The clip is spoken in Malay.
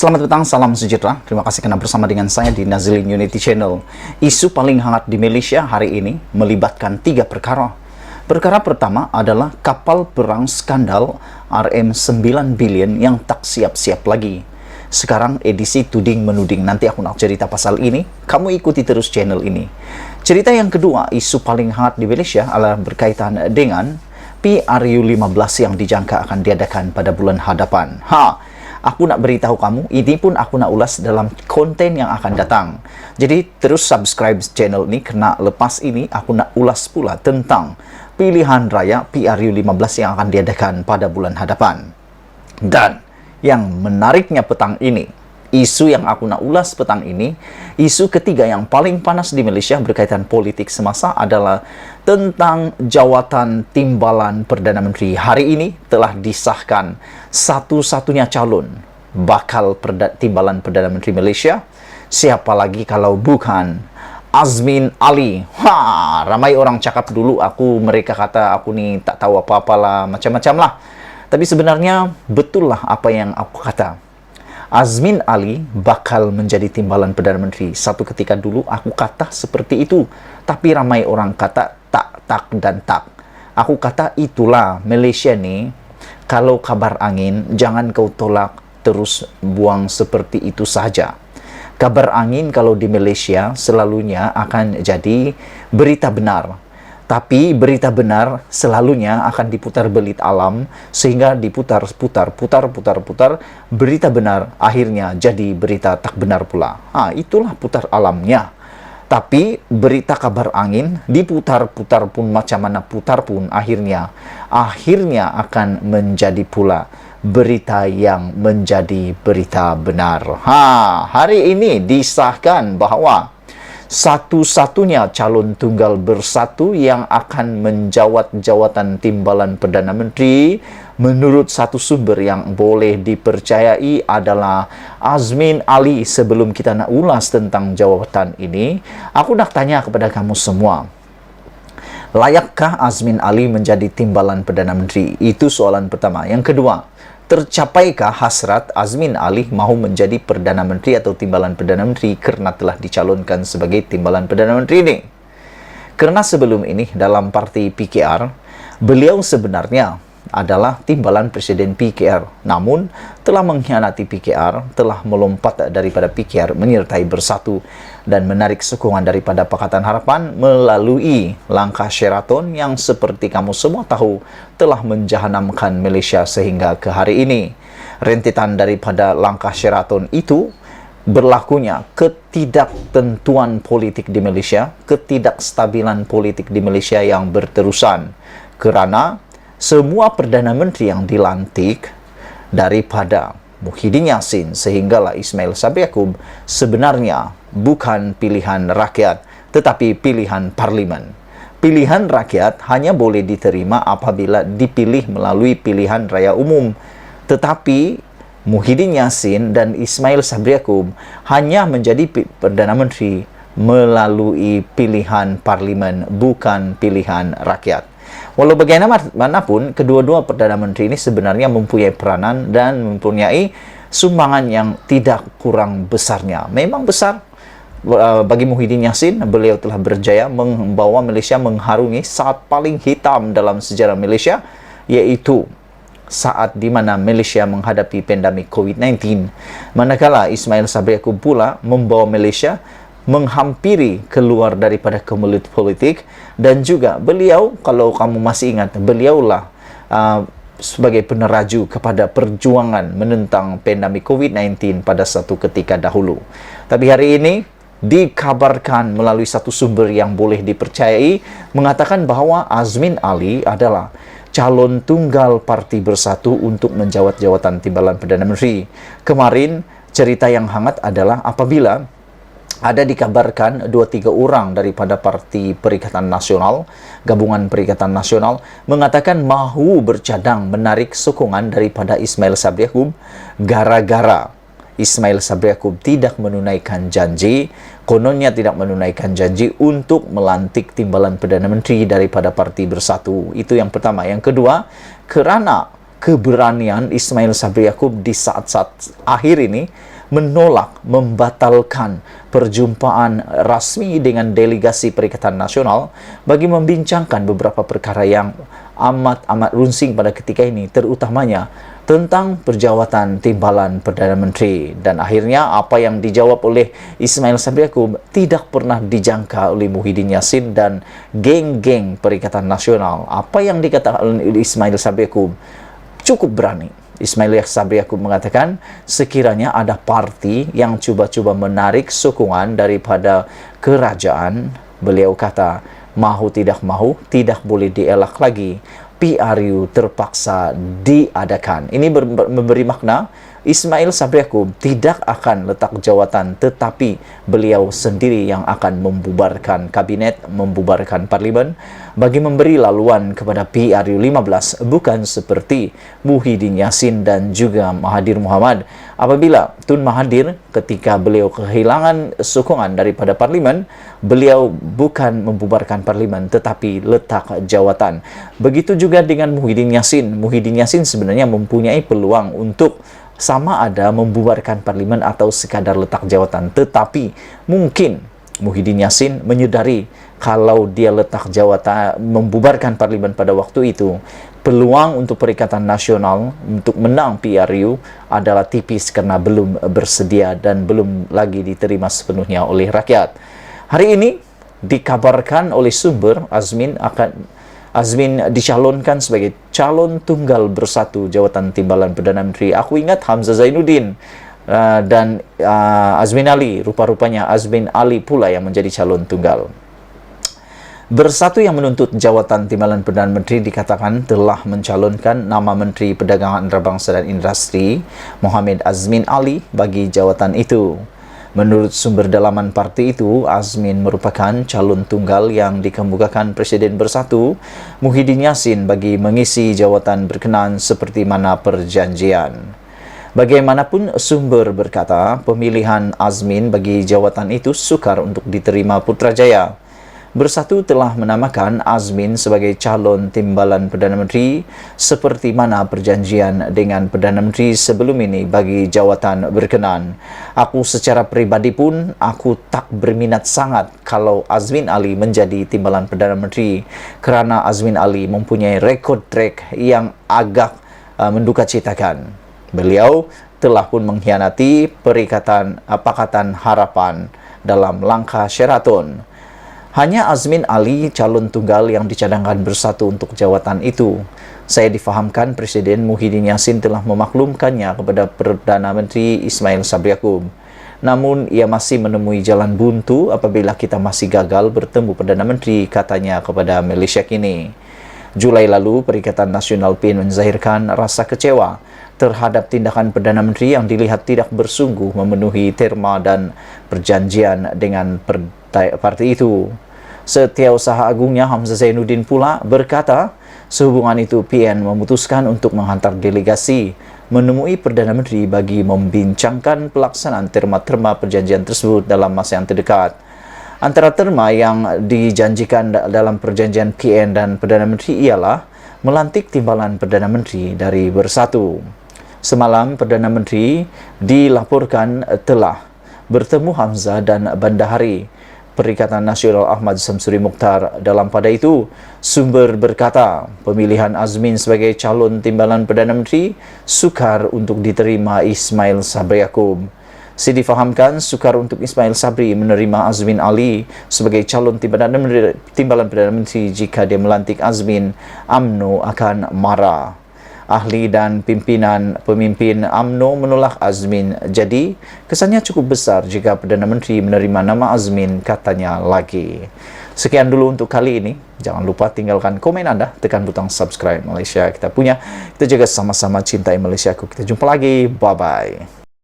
Selamat petang, salam sejahtera. Terima kasih karena bersama dengan saya di Nazilin Unity Channel. Isu paling hangat di Malaysia hari ini melibatkan 3 perkara. Perkara pertama adalah kapal perang skandal RM9 billion yang tak siap-siap lagi. Sekarang edisi tuding menuding. Nanti aku nak cerita pasal ini. Kamu ikuti terus channel ini. Cerita yang kedua, isu paling hangat di Malaysia adalah berkaitan dengan PRU15 yang dijangka akan diadakan pada bulan hadapan. Aku nak beritahu kamu, ini pun aku nak ulas dalam konten yang akan datang. Jadi terus subscribe channel ini karena lepas ini aku nak ulas pula tentang pilihan raya PRU15 yang akan diadakan pada bulan hadapan. Dan yang menariknya petang ini, isu yang aku nak ulas petang ini, isu ketiga yang paling panas di Malaysia berkaitan politik semasa adalah tentang jawatan timbalan Perdana Menteri. Hari ini telah disahkan satu-satunya calon bakal timbalan Perdana Menteri Malaysia. Siapa lagi kalau bukan Azmin Ali. Ramai orang cakap dulu mereka kata aku ni tak tahu apa-apalah, macam-macam lah. Tapi sebenarnya betul lah apa yang aku kata. Azmin Ali bakal menjadi timbalan Perdana Menteri. Satu ketika dulu aku kata seperti itu. Tapi ramai orang kata tak dan tak. Aku kata itulah Malaysia ni. Kalau kabar angin, jangan kau tolak terus buang seperti itu saja. Kabar angin kalau di Malaysia selalunya akan jadi berita benar. Tapi berita benar selalunya akan diputar belit alam sehingga diputar-putar, berita benar akhirnya jadi berita tak benar pula. Itulah putar alamnya. Tapi berita kabar angin diputar-putar pun macam mana putar pun akhirnya akan menjadi pula berita yang menjadi berita benar. Hari ini disahkan bahawa satu-satunya calon tunggal bersatu yang akan menjawat jawatan timbalan Perdana Menteri menurut satu sumber yang boleh dipercayai adalah Azmin Ali. Sebelum kita nak ulas tentang jawatan ini, aku nak tanya kepada kamu semua, layakkah Azmin Ali menjadi timbalan Perdana Menteri? Itu soalan pertama. Yang kedua, tercapaikah hasrat Azmin Ali mahu menjadi Perdana Menteri atau timbalan Perdana Menteri kerana telah dicalonkan sebagai timbalan Perdana Menteri ini? Kerana sebelum ini dalam parti PKR, beliau sebenarnya adalah timbalan Presiden PKR. Namun, telah mengkhianati PKR, telah melompat daripada PKR, menyertai Bersatu dan menarik sokongan daripada Pakatan Harapan melalui langkah Sheraton yang seperti kamu semua tahu telah menjahanamkan Malaysia sehingga ke hari ini. Rentetan daripada langkah Sheraton itu berlakunya ketidaktentuan politik di Malaysia, ketidakstabilan politik di Malaysia yang berterusan kerana semua Perdana Menteri yang dilantik daripada Muhyiddin Yassin sehinggalah Ismail Sabri Yaakob sebenarnya bukan pilihan rakyat tetapi pilihan parlimen. Pilihan rakyat hanya boleh diterima apabila dipilih melalui pilihan raya umum. Tetapi Muhyiddin Yassin dan Ismail Sabri Yaakob hanya menjadi Perdana Menteri melalui pilihan parlimen, bukan pilihan rakyat. Walau bagaimanapun, kedua-dua Perdana Menteri ini sebenarnya mempunyai peranan dan mempunyai sumbangan yang tidak kurang besarnya. Memang besar. Bagi Muhyiddin Yassin, beliau telah berjaya membawa Malaysia mengharungi saat paling hitam dalam sejarah Malaysia, iaitu saat di mana Malaysia menghadapi pandemik COVID-19. Manakala Ismail Sabri Yaakob pula membawa Malaysia menghampiri keluar daripada kemelut politik, dan juga beliau, kalau kamu masih ingat, beliaulah sebagai peneraju kepada perjuangan menentang pandemik COVID-19 pada satu ketika dahulu. Tapi hari ini dikabarkan melalui satu sumber yang boleh dipercayai mengatakan bahawa Azmin Ali adalah calon tunggal Parti Bersatu untuk menjawat jawatan timbalan Perdana Menteri. Kemarin cerita yang hangat adalah apabila ada dikabarkan 2-3 orang daripada Parti Perikatan Nasional, Gabungan Perikatan Nasional, mengatakan mahu bercadang menarik sokongan daripada Ismail Sabri Yaakob gara-gara Ismail Sabri Yaakob tidak menunaikan janji, kononnya tidak menunaikan janji untuk melantik timbalan Perdana Menteri daripada Parti Bersatu. Itu yang pertama. Yang kedua, kerana keberanian Ismail Sabri Yaakob di saat-saat akhir ini menolak, membatalkan perjumpaan rasmi dengan delegasi Perikatan Nasional bagi membincangkan beberapa perkara yang amat runsing pada ketika ini, terutamanya tentang perjawatan timbalan Perdana Menteri. Dan akhirnya apa yang dijawab oleh Ismail Sabri Yaakob tidak pernah dijangka oleh Muhyiddin Yassin dan geng-geng Perikatan Nasional. Apa yang dikatakan oleh Ismail Sabri Yaakob cukup berani. Ismail Sabri Yaakob mengatakan sekiranya ada parti yang coba-coba menarik sokongan daripada kerajaan, beliau kata mahu tidak mahu tidak boleh dielak lagi, PRU terpaksa diadakan. Ini memberi makna Ismail Sabri Yaakob tidak akan letak jawatan, tetapi beliau sendiri yang akan membubarkan kabinet, membubarkan parlimen bagi memberi laluan kepada PRU 15, bukan seperti Muhyiddin Yassin dan juga Mahathir Mohamad. Apabila Tun Mahathir ketika beliau kehilangan sokongan daripada parlimen, beliau bukan membubarkan parlimen tetapi letak jawatan. Begitu juga dengan Muhyiddin Yassin. Muhyiddin Yassin sebenarnya mempunyai peluang untuk sama ada membubarkan parlimen atau sekadar letak jawatan, tetapi mungkin Muhyiddin Yassin menyadari kalau dia letak jawatan membubarkan parlimen pada waktu itu, peluang untuk Perikatan Nasional untuk menang PRU adalah tipis karena belum bersedia dan belum lagi diterima sepenuhnya oleh rakyat. Hari ini dikabarkan oleh sumber Azmin dicalonkan sebagai calon tunggal bersatu jawatan timbalan Perdana Menteri. Aku ingat Hamzah Zainuddin dan Azmin Ali, rupa-rupanya Azmin Ali pula yang menjadi calon tunggal. Bersatu yang menuntut jawatan timbalan Perdana Menteri dikatakan telah mencalonkan nama Menteri Perdagangan Antarabangsa dan Industri Mohamed Azmin Ali bagi jawatan itu. Menurut sumber dalaman parti itu, Azmin merupakan calon tunggal yang dikemukakan Presiden Bersatu Muhyiddin Yassin bagi mengisi jawatan berkenaan seperti mana perjanjian. Bagaimanapun sumber berkata, pemilihan Azmin bagi jawatan itu sukar untuk diterima Putrajaya. Bersatu telah menamakan Azmin sebagai calon timbalan Perdana Menteri seperti mana perjanjian dengan Perdana Menteri sebelum ini bagi jawatan berkenaan. Aku secara pribadi pun aku tak berminat sangat kalau Azmin Ali menjadi timbalan Perdana Menteri kerana Azmin Ali mempunyai rekod track yang agak mendukacitakan. Beliau telah pun mengkhianati Pakatan Harapan dalam langkah Sheraton. Hanya Azmin Ali calon tunggal yang dicadangkan Bersatu untuk jawatan itu. Saya difahamkan Presiden Muhyiddin Yassin telah memaklumkannya kepada Perdana Menteri Ismail Sabri Yaakob. Namun ia masih menemui jalan buntu apabila kita masih gagal bertemu Perdana Menteri, katanya kepada Malaysia Kini. Julai lalu, Perikatan Nasional PIN menzahirkan rasa kecewa terhadap tindakan Perdana Menteri yang dilihat tidak bersungguh memenuhi terma dan perjanjian dengan parti itu. Setiausaha Agungnya Hamzah Zainuddin pula berkata, sehubungan itu PN memutuskan untuk menghantar delegasi menemui Perdana Menteri bagi membincangkan pelaksanaan terma-terma perjanjian tersebut dalam masa yang terdekat. Antara terma yang dijanjikan dalam perjanjian PN dan Perdana Menteri ialah melantik timbalan Perdana Menteri dari Bersatu. Semalam, Perdana Menteri dilaporkan telah bertemu Hamzah dan Bandahari Perikatan Nasional Ahmad Samsuri Mukhtar. Dalam pada itu, sumber berkata, pemilihan Azmin sebagai calon timbalan Perdana Menteri sukar untuk diterima Ismail Sabri Yaakob. Difahamkan sukar untuk Ismail Sabri menerima Azmin Ali sebagai calon timbalan Perdana Menteri jika dia melantik Azmin, UMNO akan marah. Ahli dan pemimpin UMNO menolak Azmin. Jadi, kesannya cukup besar jika Perdana Menteri menerima nama Azmin, katanya lagi. Sekian dulu untuk kali ini. Jangan lupa tinggalkan komen Anda, tekan butang subscribe. Malaysia kita punya. Kita jaga sama-sama cintai Malaysiaku. Kita jumpa lagi. Bye-bye.